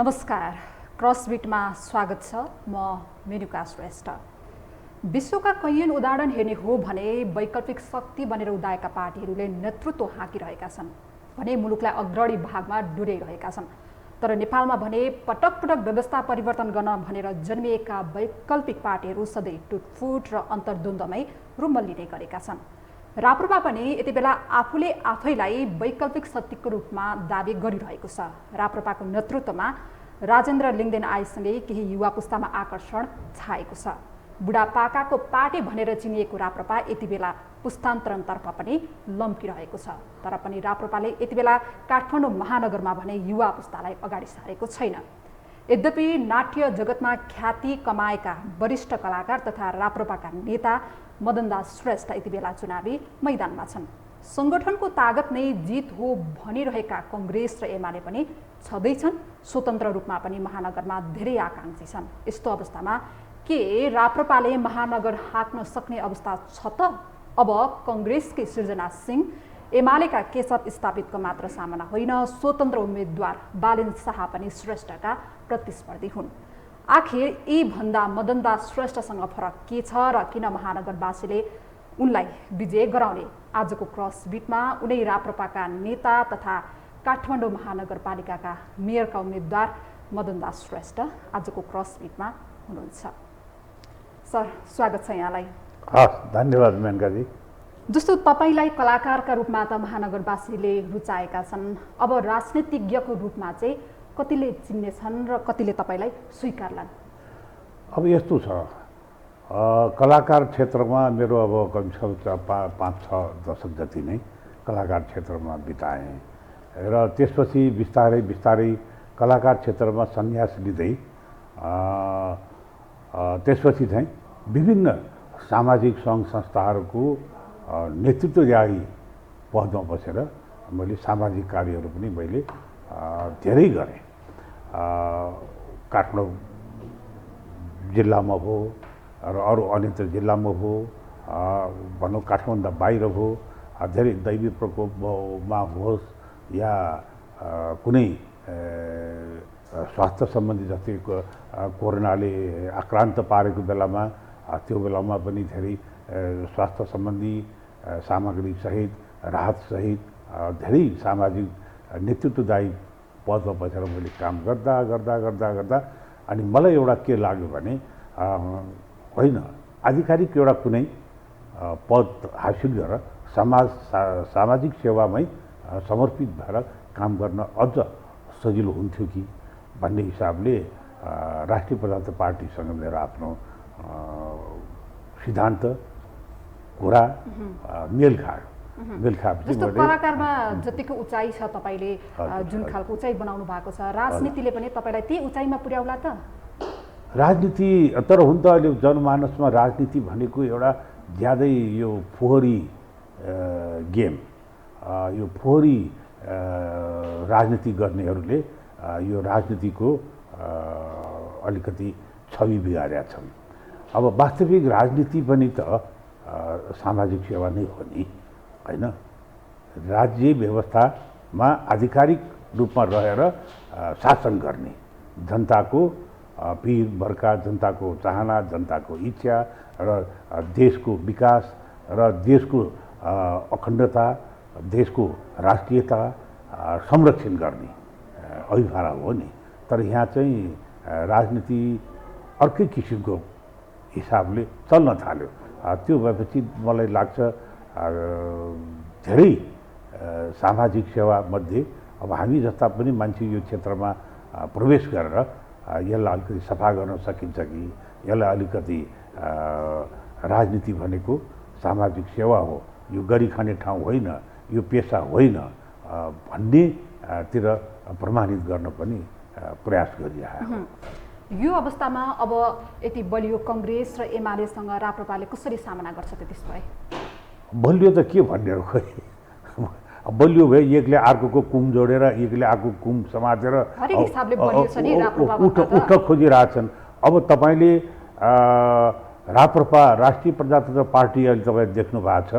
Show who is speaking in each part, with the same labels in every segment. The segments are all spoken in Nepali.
Speaker 1: नमस्कार, क्रसबिटमा स्वागत छ। म मेनुका श्रेष्ठ। विश्वका कैयन उदाहरण हेर्ने हो भने वैकल्पिक शक्ति बनेर उदाएका पार्टीहरूले नेतृत्व हाँकिरहेका छन् भने मुलुकलाई अग्रणी भागमा डुराइरहेका छन्। तर नेपालमा भने पटक पटक व्यवस्था परिवर्तन गर्न भनेर जन्मिएका वैकल्पिक पार्टीहरू सधैँ टुटफुट र अन्तर्द्वन्द्वमै रुमल्लिने गरेका छन्। राप्रपा पनि यति बेला आफूले आफैलाई वैकल्पिक शक्तिको रूपमा दावी गरिरहेको छ। राप्रपाको नेतृत्वमा राजेन्द्र लिङ्गदेन आएसँगै केही युवा पुस्तामा आकर्षण छाएको छ। बुढापाकाको पार्टी भनेर चिनिएको राप्रपा यति बेला पुस्तान्तरणतर्फ पनि लम्किरहेको छ। तर पनि राप्रपाले यति बेला काठमाडौँ महानगरमा भने युवा पुस्तालाई अगाडि सारेको छैन। यद्यपि नाट्य जगतमा ख्याति कमाएका वरिष्ठ कलाकार तथा राप्रपाका नेता मदनदास श्रेष्ठ यति बेला चुनावी मैदानमा छन्। सङ्गठनको तागत नै जित हो भनिरहेका कङ्ग्रेस र एमाले पनि छँदैछन्। स्वतन्त्र रूपमा पनि महानगरमा धेरै आकाङ्क्षी छन्। यस्तो अवस्थामा के राप्रपाले महानगर हाँक्न सक्ने अवस्था छ त? अब कङ्ग्रेसकै सृजना सिंह, एमालेका केशव स्थापितको मात्र सामना होइन, स्वतन्त्र उम्मेद्वार बालेन शाह पनि श्रेष्ठका प्रतिस्पर्धी हुन्। आखिर यी भन्दा मदनदास श्रेष्ठसँग फरक के छ र किन महानगरवासीले उनलाई विजय गराउने? आजको क्रसबिटमा उनै राप्रपाका नेता तथा काठमाडौँ महानगरपालिकाका मेयरका उम्मेद्वार मदनदास श्रेष्ठ आजको क्रसबिटमा हुनुहुन्छ। सर, स्वागत छ यहाँलाई।
Speaker 2: हस्, धन्यवाद मेनकाजी।
Speaker 1: जस्तो तपाईँलाई कलाकारका रूपमा त महानगरवासीले रुचाएका छन्, अब राजनीतिज्ञको रूपमा चाहिँ कतिले चिन्नेछन् र कतिले तपाईँलाई स्वीकारलान्?
Speaker 2: अब यस्तो छ, कलाकार क्षेत्रमा मेरो अब कमसेकम 5-6 दशक जति नै कलाकार क्षेत्रमा बिताएँ र त्यसपछि बिस्तारै बिस्तारै कलाकार क्षेत्रमा सन्यास लिँदै त्यसपछि चाहिँ विभिन्न सामाजिक सङ्घ संस्थाहरूको नेतृत्वदायी पदमा बसेर मैले सामाजिक कार्यहरू पनि मैले धेरै गरेँ। काठमाडौँ जिल्लामा हो र अरू अन्य जिल्लामा हो, भनौँ काठमाडौँ बाहिर हो, धेरै दैवी प्रकोपमा होस् या कुनै स्वास्थ्य सम्बन्धी जस्तै कोरोनाले आक्रान्त पारेको बेलामा त्यो बेलामा पनि धेरै स्वास्थ्य सम्बन्धी सामग्री सहित राहतसहित धेरै सामाजिक नेतृत्वदायी पदमा बसेर मैले काम गर्दा गर्दा गर्दा गर्दा अनि मलाई एउटा के लाग्यो भने होइन, आधिकारिक एउटा कुनै पद हासिल गरेर सामाजिक सेवामै समर्पित भएर काम गर्न अझ सजिलो हुन्थ्यो कि भन्ने हिसाबले राष्ट्रिय प्रजातन्त्र पार्टीसँग मेरो आफ्नो सिद्धान्त कुरा मेल खायो।
Speaker 1: जस्तो कलाकारमा जतिको उचाइ छ, तपाईँले जुन खालको उचाइ बनाउनु भएको छ, राजनीतिले पनि तपाईँलाई त्यही उचाइमा पुर्याउला त?
Speaker 2: राजनीति तर हुन त अहिले जनमानसमा राजनीति भनेको एउटा ज्यादै यो फोहोरी गेम, यो फोहोरी राजनीति गर्नेहरूले यो राजनीतिको अलिकति छवि बिगारेका छन्। अब वास्तविक राजनीति पनि त सामाजिक सेवा नै हो नि, होइन? राज्य व्यवस्थामा आधिकारिक रूपमा रहेर शासन गर्ने, जनताको पीर भर्का, जनताको चाहना, जनताको इच्छा र देशको विकास र देशको अखण्डता, देशको राष्ट्रियता संरक्षण गर्ने अभिभावक हो नि। तर यहाँ चाहिँ राजनीति अर्कै किसिमको हिसाबले चल्न थाल्यो। त्यो भएपछि मलाई लाग्छ धेरै सामाजिक सेवामध्ये अब हामी जस्ता पनि मान्छे यो क्षेत्रमा प्रवेश गरेर यसलाई अलिकति सफा गर्न सकिन्छ कि, यसलाई अलिकति राजनीति भनेको सामाजिक सेवा हो, यो गरी खाने ठाउँ होइन, यो पेसा होइन भन्नेतिर प्रमाणित गर्न पनि प्रयास गरिरहेको।
Speaker 1: यो अवस्थामा अब यति बलियो कङ्ग्रेस र एमालेसँग राप्रपाले कसरी सामना गर्छ त? त्यसो भए
Speaker 2: बलियो त के भन्ने हो, खोइ बलियो भए एकले अर्कोको कुम जोडेर, एकले अर्को कुम समातेर उठ्न खोजिरहेछन्। अब तपाईँले राप्रपा राष्ट्रिय प्रजातन्त्र पार्टी अहिले तपाईँले देख्नु भएको छ,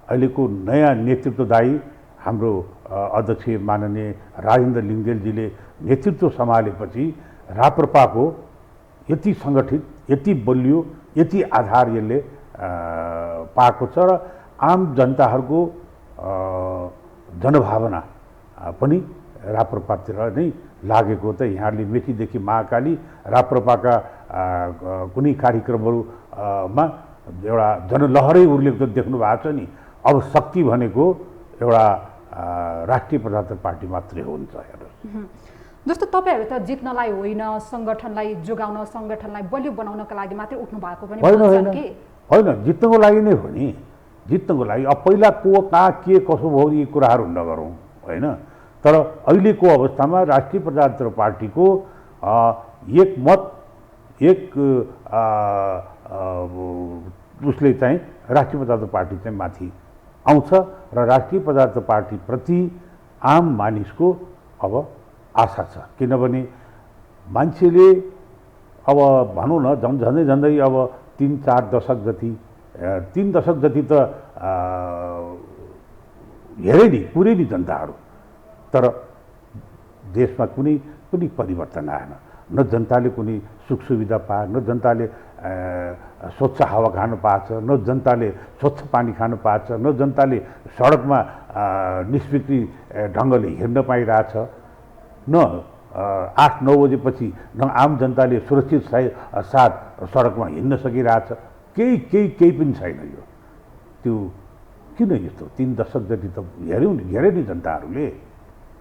Speaker 2: अहिलेको नयाँ नेतृत्वदायी हाम्रो अध्यक्ष माननीय राजेन्द्र लिङ्गदेनजीले नेतृत्व सम्हालेपछि राप्रपाको यति सङ्गठित, यति बलियो, यति आधार यसले पाएको छ र आम जनताहरूको जनभावना पनि राप्रपातिर नै लागेको त यहाँले मेचीदेखि महाकाली राप्रपाका कुनै कार्यक्रमहरूमा एउटा जनलहरै उर्लेको त देख्नु भएको छ नि। अब शक्ति भनेको एउटा राष्ट्रिय प्रजातन्त्र पार्टी मात्रै हुन्छ। हेर्नुहोस्,
Speaker 1: जस्तो तपाईँहरू त जित्नलाई होइन, सङ्गठनलाई जोगाउन, सङ्गठनलाई बलियो बनाउनका लागि मात्रै उठ्नु भएको पनि भन्छन् कि
Speaker 2: होइन, जित्नको लागि नै हो नि, जित्नको लागि। अब पहिला को कहाँ के कसो भयो यी कुराहरू नगरौँ होइन। तर अहिलेको अवस्थामा राष्ट्रिय प्रजातन्त्र पार्टीको एक मत एक उसले चाहिँ राष्ट्रिय प्रजातन्त्र पार्टी चाहिँ माथि आउँछ र राष्ट्रिय प्रजातन्त्र पार्टीप्रति आम मानिसको अब आशा छ। किनभने मान्छेले अब भनौँ न झन्डै झन्डै अब 3-4 दशक जति 3 दशक जति त हेरे नि पुरै नि जनताहरू, तर देशमा कुनै पनि परिवर्तन आएन। न जनताले कुनै सुख सुविधा पाए, न जनताले स्वच्छ हावा खान पाएछ, न जनताले स्वच्छ पानी खान पाएछ, न जनताले सडकमा निष्पृति ढङ्गले हिँड्न पाइरहेछ, न 8-9 बजेपछि न आम जनताले सुरक्षित साथ सडकमा हिँड्न सकिरहेछ। केही पनि छैन। यो त्यो किन यस्तो 3 दशक जति त हेरे नि जनताहरूले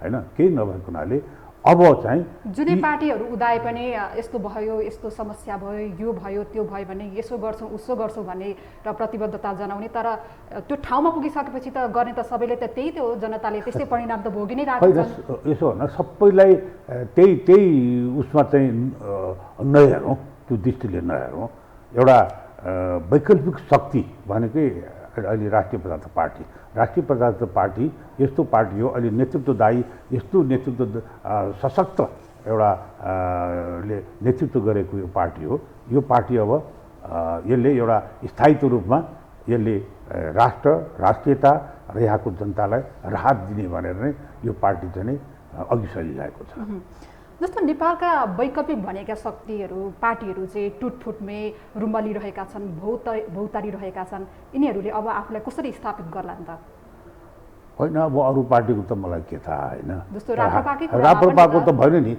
Speaker 2: होइन। केही नभएको हुनाले अब चाहिँ
Speaker 1: जुनै पार्टीहरू उदाए पनि यस्तो भयो, यस्तो समस्या भयो, यो भयो, त्यो भयो भने यसो गर्छौँ उसो गर्छौँ भने र प्रतिबद्धता जनाउने, तर त्यो ठाउँमा पुगिसकेपछि त गर्ने त सबैले त त्यही हो, जनताले त्यस्तै परिणाम त भोगि नै राखेको छ।
Speaker 2: यसो होइन, सबैलाई त्यही उसमा चाहिँ नहेरौँ, त्यो दृष्टिले नहेरौँ। एउटा वैकल्पिक शक्ति भनेकै अहिले राष्ट्रिय प्रजातन्त्र पार्टी। राष्ट्रिय प्रजातन्त्र पार्टी यस्तो पार्टी हो, अहिले नेतृत्वदायी, यस्तो नेतृत्व सशक्त एउटा ले नेतृत्व गरेको यो पार्टी हो। यो पार्टी अब यसले एउटा स्थायित्व रूपमा यसले राष्ट्रियता र यहाँको जनतालाई राहत दिने भनेर नै यो पार्टी चाहिँ नै अघि सरिरहेको छ।
Speaker 1: जस्तो नेपालका वैकल्पिक भनेका शक्तिहरू, पार्टीहरू चाहिँ टुटफुटमै रुमलिरहेका छन्, भौतारिरहेका छन्। यिनीहरूले अब आफूलाई कसरी स्थापित गर्ला नि त?
Speaker 2: होइन, अब अरू पार्टीको त मलाई के थाहा होइन।
Speaker 1: जस्तो
Speaker 2: राप्रपाको त भएन नि।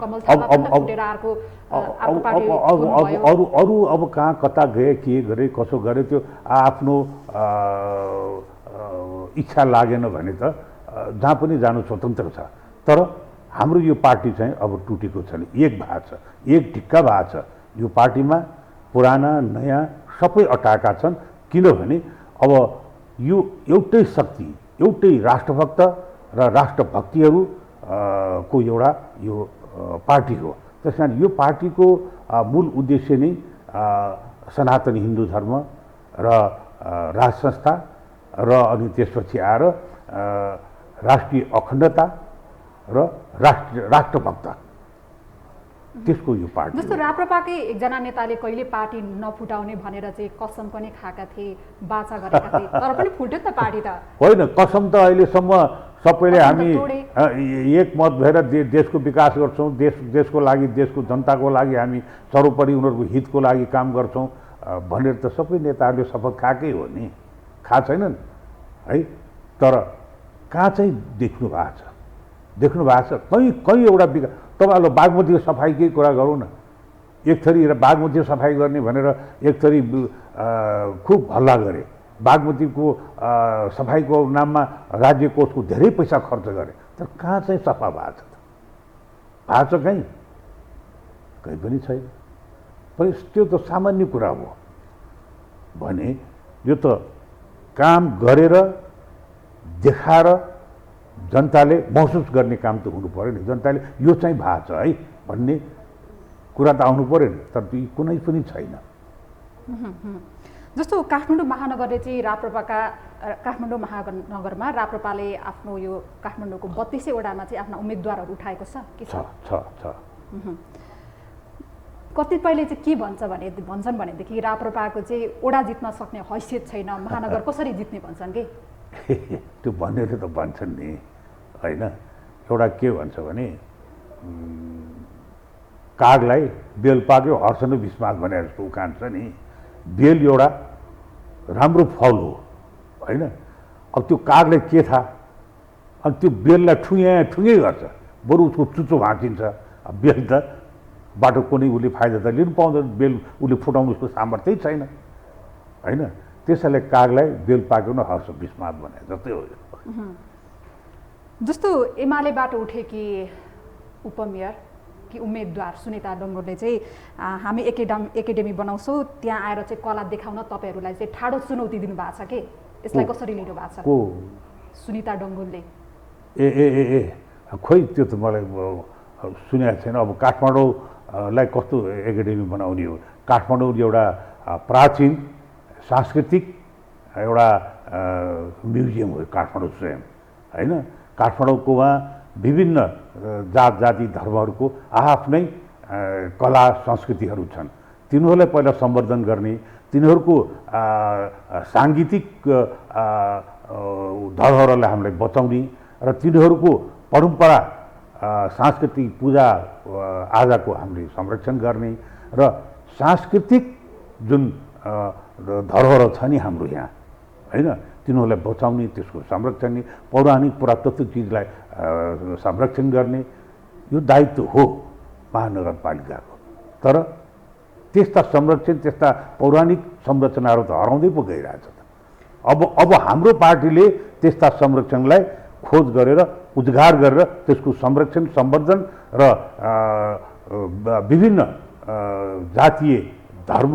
Speaker 2: अरू अब कहाँ कता गए, के गरे, कसो गरे, त्यो आफ्नो इच्छा लागेन भने त जहाँ पनि जानु स्वतन्त्र छ। तर हाम्रो यो पार्टी चाहिँ अब टुटेको छैन, एक भएको छ, एक ढिक्का भएको छ। यो पार्टीमा पुराना नयाँ सबै अटाएका छन्। किनभने अब यो एउटै शक्ति, एउटै राष्ट्रभक्त र राष्ट्रभक्तिहरू को एउटा यो पार्टी हो। त्यस कारण यो पार्टीको मूल उद्देश्य नै सनातनी हिन्दू धर्म र राज संस्था र अनि त्यसपछि आएर राष्ट्रिय अखण्डता र राष्ट्रभक्त, त्यसको यो पार्टी।
Speaker 1: जस्तो राप्रपाकै एकजना नेताले कहिले पार्टी नफुटाउने भनेर चाहिँ कसम पनि खाएका थिए, बाचा गरेका थिए, तर पनि फुट्यो त पार्टी त।
Speaker 2: होइन, कसम त अहिलेसम्म सबैले हामी एक मत भएर देशको विकास गर्छौँ, देशको लागि, देशको जनताको लागि हामी सर्वोपरि उनीहरूको हितको लागि काम गर्छौँ भनेर त सबै नेताहरूले शपथ खाएकै हो नि, खा छैनन् है। तर कहाँ चाहिँ देख्नु भएको छ कहीँ एउटा विकास। तपाईँहरूले बागमतीको सफाइकै कुरा गरौँ न। एक थरी बागमती सफाइ गर्ने भनेर एक थरी खुब हल्ला गरे। बागमतीको सफाइको नाममा राज्य कोषको धेरै पैसा खर्च गरे, तर कहाँ चाहिँ सफा भएको छ कहीँ पनि छैन। पनि त्यो त सामान्य कुरा हो भने यो त काम गरेर देखाएर जनताले महसुस गर्ने काम त हुनु पऱ्यो नि। जनताले यो चाहिँ भएको छ है भन्ने कुरा त आउनु पऱ्यो नि, तर त्यो कुनै पनि छैन।
Speaker 1: जस्तो काठमाडौँ महानगरले चाहिँ काठमाडौँ महानगरमा राप्रपाले आफ्नो यो काठमाडौँको 32 वडामा चाहिँ आफ्ना उम्मेदवारहरू उठाएको छ कि
Speaker 2: छ।
Speaker 1: कतिपयले चाहिँ के भन्छन् भनेदेखि राप्रपाको चाहिँ वडा जित्न सक्ने हैसियत छैन, महानगर कसरी जित्ने भन्छन् कि?
Speaker 2: त्यो भन्नेले त भन्छन् नि होइन। एउटा के भन्छ भने कागलाई बेल पाक्यो हर्ष नै विस्मात भने जस्तो उखान छ नि। बेल एउटा राम्रो फल हो होइन। अब त्यो कागलाई के थाहा, अनि त्यो बेललाई ठुङ्गै गर्छ, बरु उसको चुचो भाँचिन्छ। अब बेल त बाटो कुनै उसले फाइदा त लिनु पाउँदैन, बेल उसले फुटाउनु उसको सामर्थ्य छैन होइन। त्यसैले कागलाई बेल पाक्यो न हर्ष विस्मात भने जस्तै हो।
Speaker 1: जस्तो एमालेबाट उठेकी उपमेयर कि उम्मेदवार सुनिता डङ्गोलले चाहिँ हामी एकाडेमी बनाउँछौँ, त्यहाँ आएर चाहिँ कला देखाउन तपाईँहरूलाई चाहिँ ठाडो चुनौती दिनुभएको छ कि यसलाई कसरी लिनु भएको छ?
Speaker 2: को?
Speaker 1: सुनिता डङ्गोलले।
Speaker 2: ए ए ए ए खोइ त्यो त मलाई सुनेको छैन। अब काठमाडौँलाई कस्तो एकाडेमी बनाउने हो? काठमाडौँ एउटा प्राचीन सांस्कृतिक एउटा म्युजियम हो काठमाडौँ स्वयं होइन। काठमाडौँको वहाँ विभिन्न जात जाति धर्महरूको आफ्नै कला संस्कृतिहरू छन्। तिनीहरूलाई पहिला सम्वर्धन गर्ने, तिनीहरूको साङ्गीतिक धरोहरलाई हामीलाई बचाउने र तिनीहरूको परम्परा सांस्कृतिक पूजा आजाको हामीले संरक्षण गर्ने र सांस्कृतिक जुन धरोहर छ नि हाम्रो यहाँ होइन, तिनीहरूलाई बचाउने, त्यसको संरक्षण, पौराणिक पुरातत्व चिजलाई संरक्षण गर्ने यो दायित्व हो महानगरपालिकाको। तर त्यस्ता संरक्षण, त्यस्ता पौराणिक संरचनाहरू त हराउँदै पो गइरहेछ त। अब हाम्रो पार्टीले त्यस्ता संरक्षणलाई खोज गरेर उद्धार गरेर त्यसको संरक्षण, सम्वर्धन र विभिन्न जातीय धर्म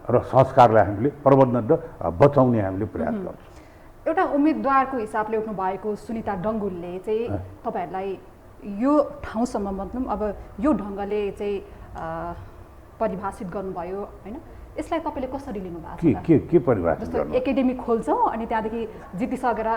Speaker 2: र संस्कारलाई हामीले प्रवर्धन र बचाउने हामीले प्रयास गर्छौँ।
Speaker 1: एउटा उम्मेदवारको हिसाबले उठ्नु भएको सुनिता डङ्गोलले चाहिँ तपाईँहरूलाई यो ठाउँसम्म मतलब अब यो ढङ्गले चाहिँ परिभाषित गर्नुभयो होइन, यसलाई तपाईँले कसरी लिनुभएको छ?
Speaker 2: के परिभाषित?
Speaker 1: जस्तो एकाडेमी खोल्छौँ अनि त्यहाँदेखि जितिसकेर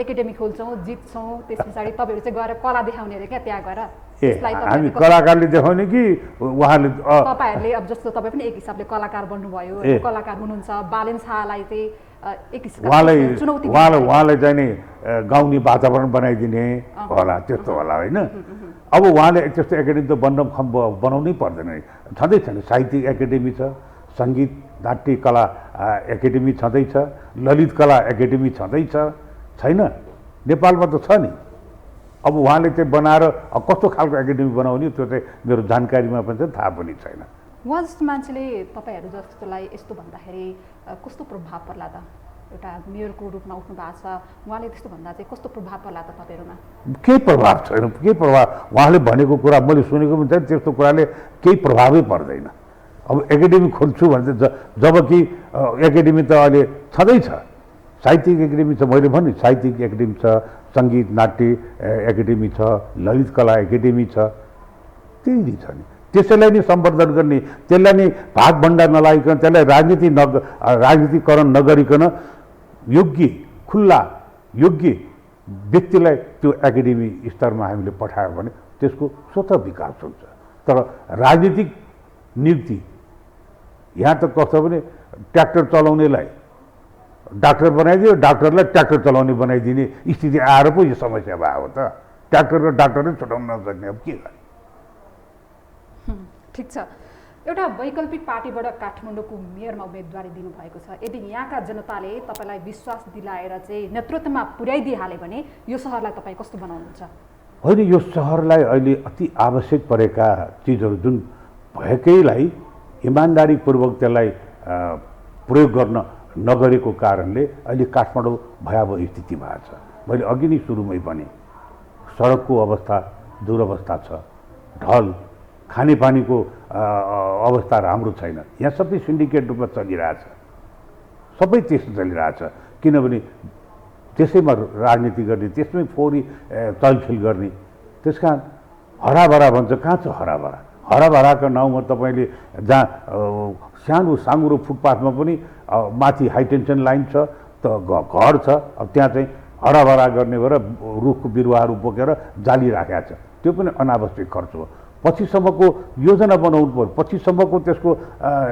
Speaker 1: एकाडेमी खोल्छौँ, जित्छौँ, त्यस पछाडि तपाईँहरू चाहिँ गएर कला देखाउने अरे क्या त्यहाँ गएर?
Speaker 2: हामी कलाकारले देखाउने कि उहाँले?
Speaker 1: तपाईँहरूले अब जस्तो तपाईँ पनि एक हिसाबले कलाकार बन्नुभयो, कलाकार हुनुहुन्छ, बालेन शाहलाई चाहिँ एक
Speaker 2: उहाँलाई चाहिँ नि गाउने वातावरण बनाइदिने होला, त्यस्तो होला होइन। अब उहाँले त्यस्तो एकाडेमी त बनाउनै पर्दैन, छँदैछ नि। साहित्यिक एकाडेमी छ, सङ्गीत नाट्य कला एकाडेमी छँदैछ, ललित कला एकाडेमी छँदैछ, छैन? नेपालमा त छ नि। अब उहाँले चाहिँ बनाएर कस्तो खालको एकाडेमी बनाउने त्यो चाहिँ मेरो जानकारीमा पनि छ, थाहा पनि छैन।
Speaker 1: उहाँ जस्तो मान्छेले तपाईँहरू जस्तोलाई यस्तो भन्दाखेरि कस्तो प्रभाव पर्ला त? एउटा मेयरको रूपमा उठ्नु भएको छ, उहाँले त्यस्तो भन्दा चाहिँ कस्तो प्रभाव पर्ला त तपाईँहरूमा?
Speaker 2: केही प्रभाव छैन, केही प्रभाव। उहाँले भनेको कुरा मैले सुनेको पनि छैन, त्यस्तो कुराले केही प्रभावै पर्दैन। अब एकाडेमी खोल्छु भने जबकि एकाडेमी त अहिले छँदैछ, साहित्यिक एकाडेमी छ, मैले भने साहित्यिक एकाडेमी छ, सङ्गीत नाट्य एकाडेमी छ, ललित कला एकाडेमी छ, त्यही छ नि। त्यसैलाई नै सम्वर्धन गर्ने, त्यसलाई नै भागभण्डा नलागिकन, त्यसलाई राजनीतिकरण नगरिकन योग्य खुल्ला योग्य व्यक्तिलाई त्यो एकाडेमी स्तरमा हामीले पठायो भने त्यसको स्वतः विकास हुन्छ। तर राजनीतिक नियुक्ति यहाँ त कस्तो भने ट्र्याक्टर चलाउनेलाई डाक्टर बनाइदियो, डाक्टरलाई ट्र्याक्टर चलाउने बनाइदिने स्थिति आएर पो यो समस्या भयो त। ट्र्याक्टर र डाक्टरै छुटाउन नसक्ने, अब के गर्ने?
Speaker 1: ठिक छ। एउटा वैकल्पिक पार्टीबाट काठमाडौँको मेयरमा उम्मेदवारी दिनुभएको छ। यदि यहाँका जनताले तपाईँलाई विश्वास दिलाएर चाहिँ नेतृत्वमा पुर्याइदिइहाल्यो भने यो सहरलाई तपाईँ कस्तो बनाउनुहुन्छ?
Speaker 2: होइन, यो सहरलाई अहिले अति आवश्यक परेका चिजहरू जुन भएकैलाई इमान्दारीपूर्वक त्यसलाई प्रयोग गर्न नगरेको कारणले अहिले काठमाडौँ भयावह स्थिति भएको छ। मैले अघि नै सुरुमै भने सडकको अवस्था दुरवस्था छ, ढल खानेपानीको अवस्था राम्रो छैन। यहाँ सबै सिन्डिकेट रूपमा चलिरहेछ, सबै त्यस्तो चलिरहेछ। किनभने त्यसैमा राजनीति गर्ने, त्यसमै फोहोरी चलखेल गर्ने। त्यस कारण हराभरा भन्छ, कहाँ छ हराभरा? हराभराको नाउँमा तपाईँले जहाँ सानो साँगुरो फुटपाथमा पनि माथि हाई टेन्सन लाइन छ त घर छ, अब त्यहाँ चाहिँ हराभरा गर्ने भएर रुखको बिरुवाहरू बोकेर जाली राखेको छ, त्यो पनि अनावश्यक खर्च हो। पछिसम्मको योजना बनाउनु पर्यो, पछिसम्मको त्यसको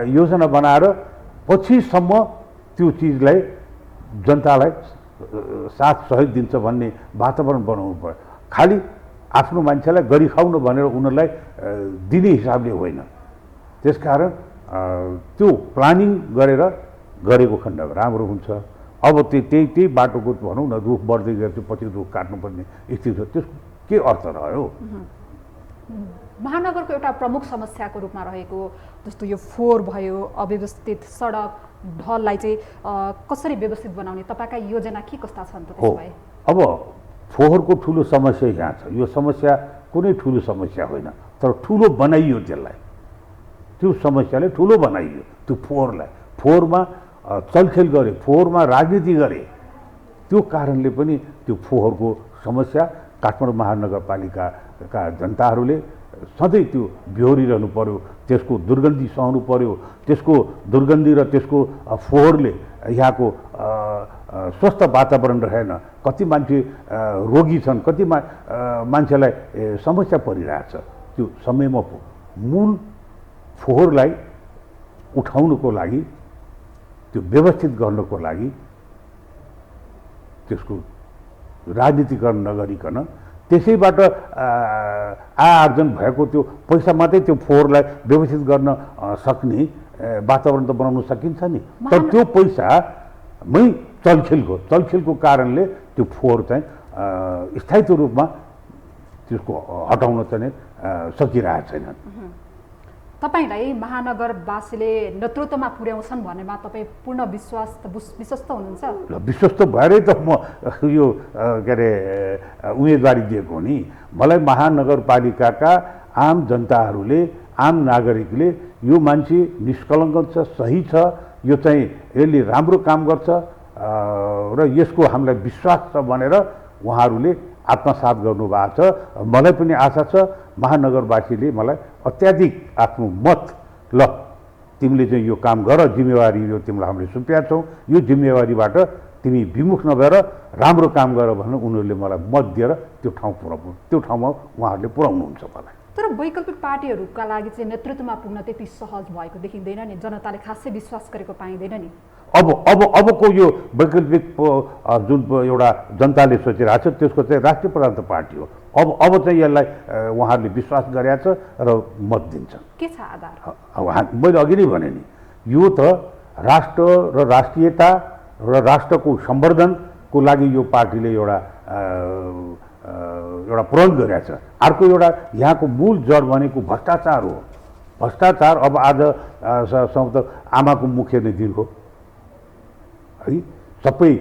Speaker 2: योजना बनाएर पछिसम्म त्यो चिजलाई जनतालाई साथ सहयोग दिन्छ भन्ने वातावरण बनाउनु पर्यो। खालि आफ्नो मान्छेलाई गरी खाउन भनेर उनीहरूलाई दिने हिसाबले होइन। त्यसकारण त्यो प्लानिङ गरेर गरेको खण्ड राम्रो हुन्छ। अब त्यही बाटोको भनौँ न रुख बढ्दै गएपछि पछि रुख काट्नुपर्ने स्थिति छ, त्यसको के अर्थ रह्यो?
Speaker 1: महानगरको एउटा प्रमुख समस्याको रूपमा रहेको जस्तो यो फोहोर भयो, अव्यवस्थित सडक ढललाई चाहिँ कसरी व्यवस्थित बनाउने तपाईँका योजना के कस्ता छन् त? त्यसो भए
Speaker 2: अब फोहोरको ठुलो समस्या यहाँ छ। यो समस्या कुनै ठुलो समस्या होइन, तर ठुलो बनाइयो त्यसलाई, त्यो समस्याले ठुलो बनाइयो त्यो फोहोरलाई। फोहोरमा चलखेल गरे, फोहोरमा राजनीति गरे, त्यो कारणले पनि त्यो फोहोरको समस्या काठमाडौँ महानगरपालिकाका जनताहरूले सधैँ त्यो बेहोरिरहनु पर्यो, त्यसको दुर्गन्धी सहनु पर्यो। त्यसको दुर्गन्धी र त्यसको फोहोरले यहाँको स्वस्थ वातावरण रहेन। कति मान्छे रोगी छन्, कति मान्छेलाई समस्या परिरहेछ। त्यो समयमा मूल फोहोरलाई उठाउनुको लागि, त्यो व्यवस्थित गर्नको लागि त्यसको राजनीतिकरण नगरिकन त्यसैबाट आर्जन भएको त्यो पैसा मात्रै त्यो फोहोरलाई व्यवस्थित गर्न सक्ने वातावरण त बनाउन सकिन्छ नि। तर त्यो पैसामै चलखेलको कारणले त्यो फोहोर चाहिँ स्थायित्व रूपमा त्यसको हटाउन चाहिँ सकिरहेको छैन।
Speaker 1: तपाईँलाई महानगरवासीले नेतृत्वमा पुर्याउँछन् भन्नेमा तपाईँ पूर्ण विश्वस्त हुनुहुन्छ?
Speaker 2: विश्वस्त भएरै त म यो के अरे उम्मेदवारी दिएको हो नि। मलाई महानगरपालिकाका आम जनताहरूले, आम नागरिकले यो मान्छे निष्कलङ्क छ, सही छ, यो चाहिँ यसले राम्रो काम गर्छ र यसको हामीलाई विश्वास छ भनेर उहाँहरूले आत्मसात गर्नुभएको छ। मलाई पनि आशा छ महानगरवासीले मलाई अत्याधिक आफ्नो मत, ल तिमीले चाहिँ यो काम गर, जिम्मेवारी यो तिमीलाई हामीले सुम्पिया छौँ, यो जिम्मेवारीबाट तिमी विमुख नभएर राम्रो काम गर भनेर उनीहरूले मलाई मत दिएर त्यो ठाउँमा उहाँहरूले पुर्याउनुहुन्छ मलाई।
Speaker 1: तर वैकल्पिक पार्टीहरूका लागि चाहिँ नेतृत्वमा पुग्न त्यति सहज भएको देखिँदैन नि, जनताले खासै विश्वास गरेको पाइँदैन नि।
Speaker 2: अबको यो वैकल्पिक जुन एउटा जनताले सोचिरहेको छ त्यसको चाहिँ राष्ट्रिय प्रजातन्त्र पार्टी हो। अब चाहिँ यसलाई उहाँहरूले विश्वास गरेका छ र मत दिन्छ।
Speaker 1: के छ आधार?
Speaker 2: अब मैले अघि नै भने नि, यो त राष्ट्र र राष्ट्रियता र राष्ट्रको सम्वर्धनको लागि यो पार्टीले एउटा प्रण गरेका छ। अर्को एउटा यहाँको मूल जड भनेको भ्रष्टाचार हो। भ्रष्टाचार अब आज आमाको मुख्य नै दिन हो है। सबै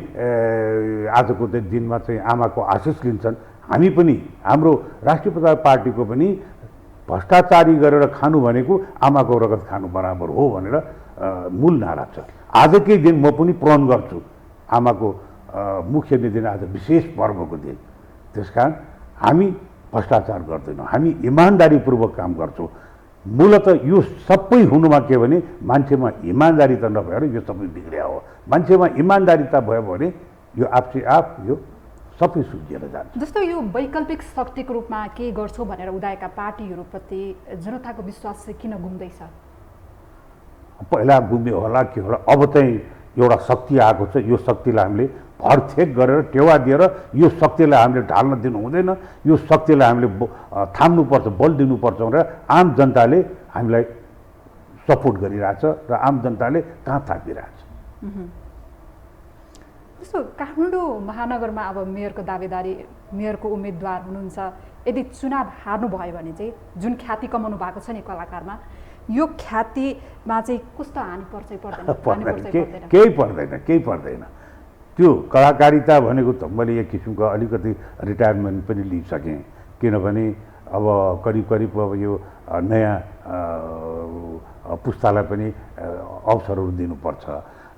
Speaker 2: आजको दिनमा चाहिँ आमाको आशिष लिन्छन्। हामी पनि, हाम्रो राष्ट्रिय प्रजातन्त्र पार्टीको पनि भ्रष्टाचारी गरेर खानु भनेको आमाको रगत खानु बराबर हो भनेर मूल नारा छ। आजकै दिन म पनि प्रण गर्छु, आमाको मुख्य दिन आज विशेष पर्वको दिन। त्यसकारण हामी भ्रष्टाचार गर्दैनौँ, हामी इमान्दारीपूर्वक काम गर्छौँ। मूलतः यो सबै हुनुमा के भने मान्छेमा इमान्दारिता नभएर यो सबै बिग्रिया हो। मान्छेमा इमान्दारिता भयो भने यो आफै आफ यो सबै सुल्झिएर जान्छ।
Speaker 1: जस्तो यो वैकल्पिक शक्तिको रूपमा के गर्छौँ भनेर उदाएका पार्टीहरूप्रति जनताको विश्वास चाहिँ किन गुम्दैछ?
Speaker 2: पहिला गुम्यो होला के होला, अब चाहिँ एउटा शक्ति आएको छ। यो शक्तिलाई हामीले भरथेक गरेर टेवा दिएर यो शक्तिलाई हामीले ढाल्न दिनु हुँदैन। यो शक्तिलाई हामीले थाम्नुपर्छ, बल दिनुपर्छ भनेर आम जनताले हामीलाई सपोर्ट गरिरहेछ र आम जनताले कहाँ थापिरहेछ।
Speaker 1: जस्तो काठमाडौँ महानगरमा अब मेयरको दावेदारी, मेयरको उम्मेदवार हुनुहुन्छ, यदि चुनाव हार्नुभयो भने चाहिँ जुन ख्याति कमाउनु भएको छ नि कलाकारमा, यो ख्यातिमा चाहिँ कस्तो हानि पर्छ?
Speaker 2: केही पर्दैन। त्यो कलाकारिता भनेको त मैले एक किसिमको अलिकति रिटायरमेन्ट पनि लिइसकेँ। किनभने अब करिब अब यो नयाँ पुस्तालाई पनि अवसरहरू दिनुपर्छ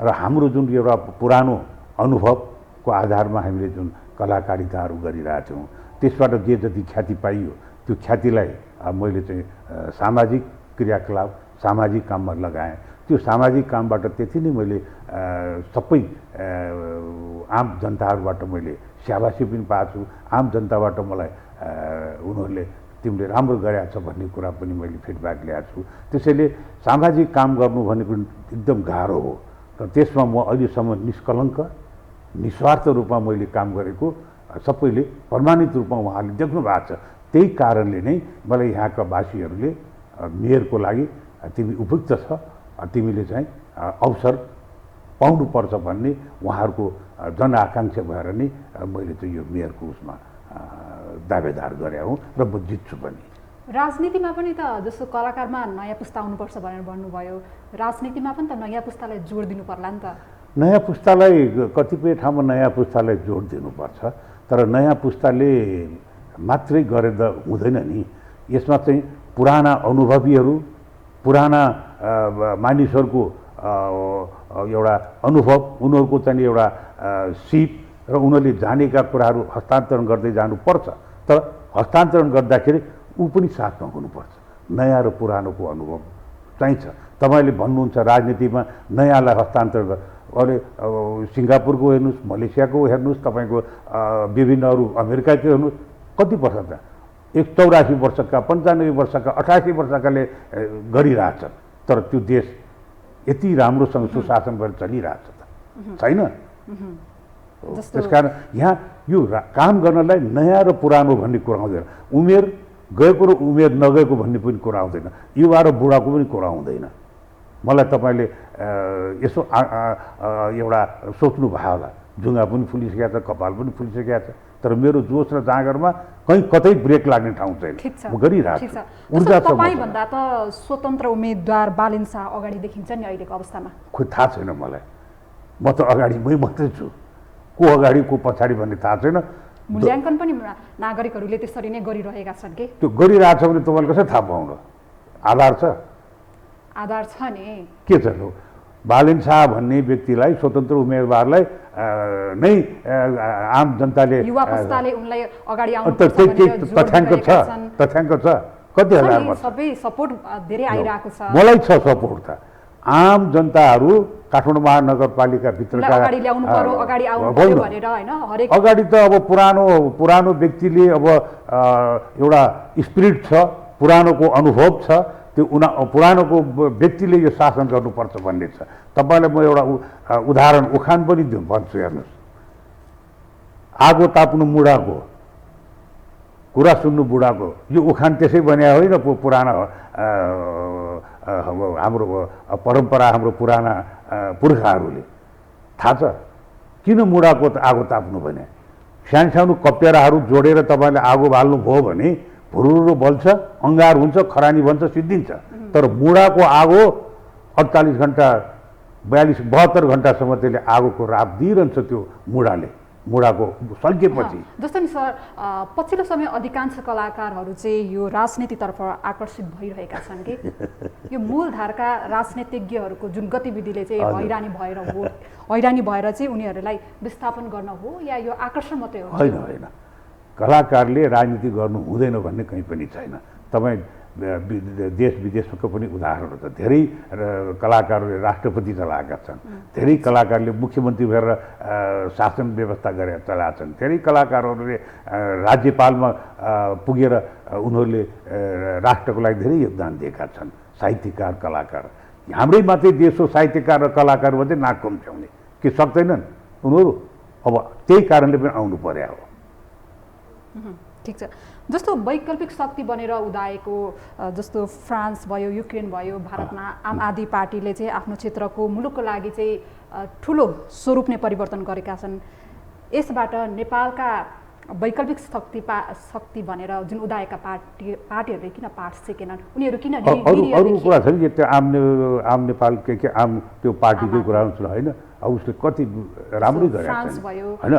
Speaker 2: र हाम्रो जुन एउटा पुरानो अनुभवको आधारमा हामीले जुन कलाकारिताहरू गरिरहेछौँ त्यसबाट जे जति ख्याति पाइयो त्यो ख्यातिलाई मैले चाहिँ सामाजिक क्रियाकलाप, सामाजिक काममा लगाएँ। त्यो सामाजिक कामबाट त्यति नै मैले सबै आम जनताहरूबाट मैले स्याबासी पनि पाएको छु। आम जनताबाट मलाई उनीहरूले तिमीले राम्रो गरेका छ भन्ने कुरा पनि मैले फिडब्याक ल्याएको छु। त्यसैले सामाजिक काम गर्नु भनेको एकदम गाह्रो हो। तर त्यसमा म अहिलेसम्म निष्कलङ्क, निस्वार्थ रूपमा मैले काम गरेको सबैले प्रमाणित रूपमा उहाँहरूले देख्नु भएको छ। त्यही कारणले नै मलाई यहाँका वासीहरूले मेयरको लागि तिमी उपयुक्त छ, तिमीले चाहिँ अवसर पाउनुपर्छ भन्ने उहाँहरूको जनआकाङ्क्षा भएर नै मैले चाहिँ यो मेयरको उसमा दावेदार गरे हुँ र म जित्छु पनि।
Speaker 1: राजनीतिमा पनि त जस्तो कलाकारमा नयाँ पुस्ता आउनुपर्छ भनेर भन्नुभयो, राजनीतिमा पनि त नयाँ पुस्तालाई जोड दिनु पर्ला नि त।
Speaker 2: नयाँ पुस्तालाई कतिपय ठाउँमा नयाँ पुस्तालाई जोड दिनुपर्छ, तर नयाँ पुस्ताले मात्रै गरेर हुँदैन नि। यसमा चाहिँ पुराना अनुभवीहरू, पुराना मानिसहरूको एउटा अनुभव, उनीहरूको चाहिँ एउटा सिप र उनीहरूले जानेका कुराहरू हस्तान्तरण गर्दै जानुपर्छ। तर हस्तान्तरण गर्दाखेरि ऊ पनि साथमा हुनुपर्छ। नयाँ र पुरानोको अनुभव चाहिन्छ। तपाईँले भन्नुहुन्छ राजनीतिमा नयाँलाई हस्तान्तरण गर, अहिले सिङ्गापुरको हेर्नुहोस्, मलेसियाको हेर्नुहोस्, तपाईँको विभिन्न अरू अमेरिकाको हेर्नुहोस्, कति वर्ष त 84 वर्षका, 95 वर्षका, 88 वर्षकाले गरिरहेछन्, तर त्यो देश यति राम्रोसँग सुशासन गरेर चलिरहेछ त छैन। त्यसकारण यहाँ यो काम गर्नलाई नयाँ र पुरानो भन्ने कुरा आउँदैन, उमेर गएको र उमेर नगएको भन्ने पनि कुरा आउँदैन, युवा र बुढाको पनि कुरा आउँदैन। मलाई तपाईँले यसो एउटा सोच्नु भयो होला, जुङ्गा पनि फुलिसकेको छ, कपाल पनि फुलिसकेको छ, तर मेरो जोस र जाँगरमा कहीँ कतै ब्रेक लाग्ने ठाउँ छैन, म गरिरहेको छु। ऊर्जा छ।
Speaker 1: तपाईँभन्दा त स्वतन्त्र उम्मेदवार बालेन शाह अगाडि देखिन्छ नि अहिलेको अवस्थामा?
Speaker 2: खोइ थाहा छैन मलाई, म त अगाडि मै मात्रै छु, को अगाडि को पछाडि भन्ने थाहा छैन।
Speaker 1: मूल्याङ्कन पनि नागरिकहरूले त्यसरी नै गरिरहेका छन् कि?
Speaker 2: त्यो गरिरहेछ भने तपाईँले कसरी थाहा पाउनु? आधार छ?
Speaker 1: आधार छ नि। के
Speaker 2: छ लु, बालेन शाह भन्ने व्यक्तिलाई, स्वतन्त्र उम्मेदवारलाई नै आम जनताले,
Speaker 1: युवा पुस्ताले उनलाई अगाडि आउनु
Speaker 2: तथ्याङ्क छ, तथ्याङ्क छ। कति हजार
Speaker 1: सबै सपोर्ट धेरै आइरहेको छ।
Speaker 2: मलाई छ सपोर्ट त। आम जनताहरू काठमाडौँ महानगरपालिका भित्रका अगाडि त अब पुरानो व्यक्तिले अब एउटा स्पिरिट छ, पुरानोको अनुभव छ, त्यो पुरानोको व्यक्तिले यो शासन गर्नुपर्छ भन्ने छ। तपाईँलाई म एउटा उदाहरण उखान पनि भन्छु, हेर्नुहोस्। आगो ताप्नु मुढाको, कुरा सुन्नु बुढाको, यो उखान त्यसै भने होइन, पुराना हाम्रो परम्परा, हाम्रो पुराना पुर्खाहरूले। थाहा छ किन मुढाको आगो ताप्नु भने? सानो कप्याराहरू जोडेर तपाईँले आगो बाल्नुभयो भने भुरुरु बल्छ, अङ्गार हुन्छ, खरानी भन्छ, सिद्धिन्छ। तर मुढाको आगो 48 घन्टा 72 घन्टासम्म त्यसले आगोको राप दिइरहन्छ त्यो मुढाको सल्केपछि।
Speaker 1: जस्तो नि सर, पछिल्लो समय अधिकांश कलाकारहरू चाहिँ यो राजनीतितर्फ आकर्षित भइरहेका छन् कि यो मूलधारका राजनीतिज्ञहरूको जुन गतिविधिले चाहिँ हैरानी भएर चाहिँ उनीहरूलाई विस्थापन गर्न हो या यो आकर्षण मात्रै हो?
Speaker 2: होइन, कलाकारले राजनीति गर्नु हुँदैन भन्ने कहीँ पनि छैन। तपाईँ देश विदेशको पनि उदाहरणहरू छ। धेरै कलाकारहरूले राष्ट्रपति चलाएका छन्, धेरै कलाकारले मुख्यमन्त्री भएर शासन व्यवस्था गरेर चलाएका छन्, धेरै कलाकारहरूले राज्यपालमा पुगेर उनीहरूले राष्ट्रको लागि धेरै योगदान दिएका छन्। साहित्यकार, कलाकार, हाम्रै मात्रै देशको साहित्यकार र कलाकार मात्रै नाक कम्च्याउने के सक्दैनन् उनीहरू? अब त्यही कारणले पनि आउनु पर्या हो।
Speaker 1: ठिक छ। जस्तो वैकल्पिक शक्ति बनेर उदाएको जस्तो फ्रान्स भयो, युक्रेन भयो, भारतमा आम आदमी पार्टीले चाहिँ आफ्नो क्षेत्रको मुलुकको लागि चाहिँ ठुलो स्वरूप नै परिवर्तन गरेका छन्। यसबाट नेपालका वैकल्पिक शक्ति भनेर जुन उदाएका पार्टीहरूले किन पाठ सिकेनन्? उनीहरू किन
Speaker 2: अरू कुरा छ नि, त्यो आम नेपाल के आम त्यो पार्टीकै कुरा होइन, अब उसले कति राम्रै गरेको होइन।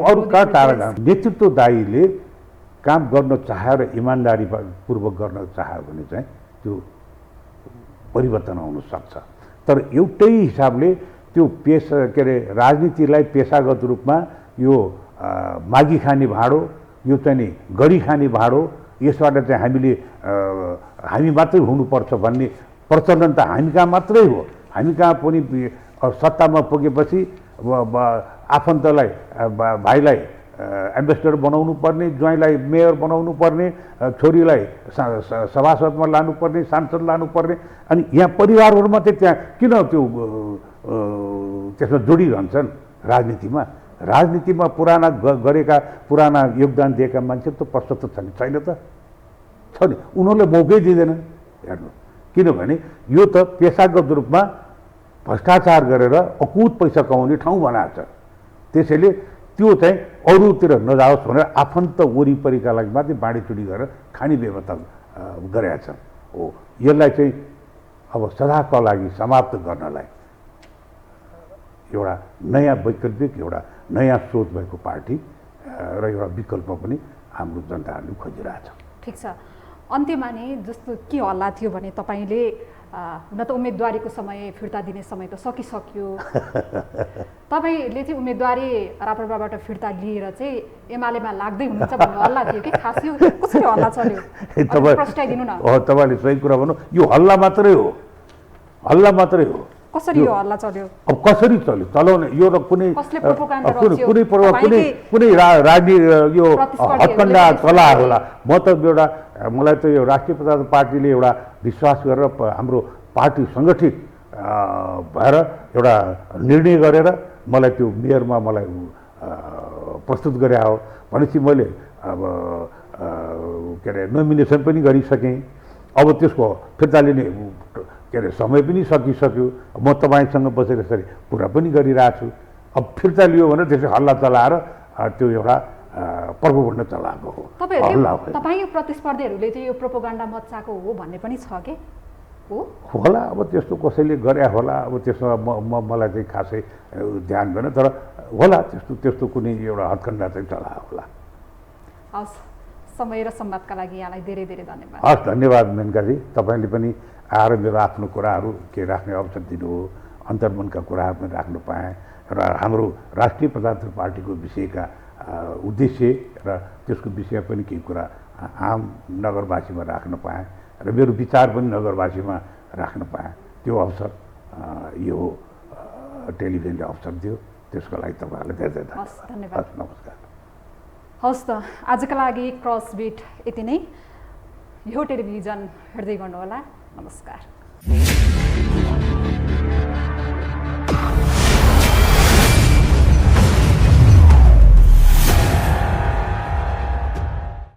Speaker 2: अरू कहाँ टाढा नेतृत्वदायीले काम गर्न चाह्यो र इमान्दारीपूर्वक गर्न चाह्यो भने चाहिँ त्यो परिवर्तन आउन सक्छ। तर एउटै हिसाबले त्यो के अरे राजनीतिलाई पेसागत रूपमा यो मागी खाने भाँडो, यो चाहिँ नि गरी खाने भाँडो, यसबाट चाहिँ हामी मात्रै हुनुपर्छ भन्ने प्रचलन त हामी कहाँ मात्रै हो। हामी कहाँ पनि सत्तामा पुगेपछि आफन्तलाई, भाइलाई एम्बेसडर बनाउनु पर्ने, ज्वाइँलाई मेयर बनाउनु पर्ने, छोरीलाई सभासदमा लानुपर्ने, सांसद लानुपर्ने, अनि यहाँ परिवारहरू मात्रै त्यहाँ किन त्यो त्यसमा जोडिरहन्छन् राजनीतिमा? राजनीतिमा गरेका पुराना योगदान दिएका मान्छे त प्रस्तुत छ कि छैन त? छ नि, उनीहरूले मौकै दिँदैन हेर्नु। किनभने यो त पेसागत रूपमा भ्रष्टाचार गरेर अकुत पैसा कमाउने ठाउँ बनाएको छ। त्यसैले त्यो चाहिँ अरूतिर नजाओस् भनेर आफन्त वरिपरिका लागि मात्रै बाँडीचुडी गरेर खाने व्यवस्था गरेका छ हो। यसलाई चाहिँ अब सदाका लागि समाप्त गर्नलाई एउटा नयाँ वैकल्पिक, एउटा नयाँ सोच भएको पार्टी र एउटा विकल्प पनि हाम्रो जनताहरूले खोजिरहेछ।
Speaker 1: ठिक छ, अन्त्यमा नि जस्तो के हल्ला थियो भने तपाईँले हुन त उम्मेदवारीको समय फिर्ता दिने समय त सकिसक्यो, तपाईँले चाहिँ उम्मेदवारी राप्रपाबाट फिर्ता लिएर चाहिँ एमालेमा लाग्दै हुनुहुन्छ भन्ने हल्ला थियो कि खास यो कसरी हल्ला चल्यो प्रस्ताइदिनु न।
Speaker 2: तपाईँले सही कुरा भन्नु, यो हल्ला मात्रै हो, हल्ला मात्रै हो।
Speaker 1: कसरी यो हल्ला चल्यो?
Speaker 2: अब कसरी चल्यो चलाउने यो र कुनै राजनीति यो हत्कण्डा चलाएर होला। म त एउटा मलाई त यो राष्ट्रिय प्रजातन्त्र पार्टीले एउटा विश्वास गरेर हाम्रो पार्टी सङ्गठित भएर एउटा निर्णय गरेर मलाई त्यो मेयरमा मलाई प्रस्तुत गरे हो भनेपछि मैले अब के अरे नोमिनेसन पनि गरिसकेँ। अब त्यसको फिर्ता लिने के अरे समय पनि सकिसक्यो। म तपाईँसँग बसेर यसरी कुरा पनि गरिरहेको छु। अब फिर्ता लियो भने त्यसै हल्ला चलाएर त्यो एउटा प्रोपोगन्डा चलाएको हो।
Speaker 1: तपाईँको प्रतिस्पर्धीहरूले चाहिँ यो प्रोपोगन्डा मचाएको हो भन्ने पनि छ के हो?
Speaker 2: होला, अब त्यस्तो कसैले गरे होला, अब त्यसमा मलाई चाहिँ खासै ध्यान भएन, तर होला त्यस्तो कुनै एउटा हत्कण्डा चाहिँ चलाएको होला।
Speaker 1: हस्, समय र सम्वादका लागि यहाँलाई धेरै धेरै धन्यवाद।
Speaker 2: हस्, धन्यवाद मेनकाजी। तपाईँले पनि आएर मेरो आफ्नो कुराहरू के राख्ने अवसर दिनुभयो, अन्तर्मनका कुराहरू पनि राख्नु पाएँ र हाम्रो राष्ट्रिय प्रजातन्त्र पार्टीको विषयका उद्देश्य र त्यसको विषय पनि केही कुरा आम नगरवासीमा राख्न पाएँ र मेरो विचार पनि नगरवासीमा राख्न पाएँ। त्यो अवसर यो टेलिभिजनले अवसर दियो, त्यसको लागि तपाईँहरूलाई धेरै धेरै धन्यवाद। नमस्कार।
Speaker 1: हस् त, आजका लागि क्रसबिट यति नै। यो टेलिभिजन हेर्दै गर्नुहोला। नमस्कार।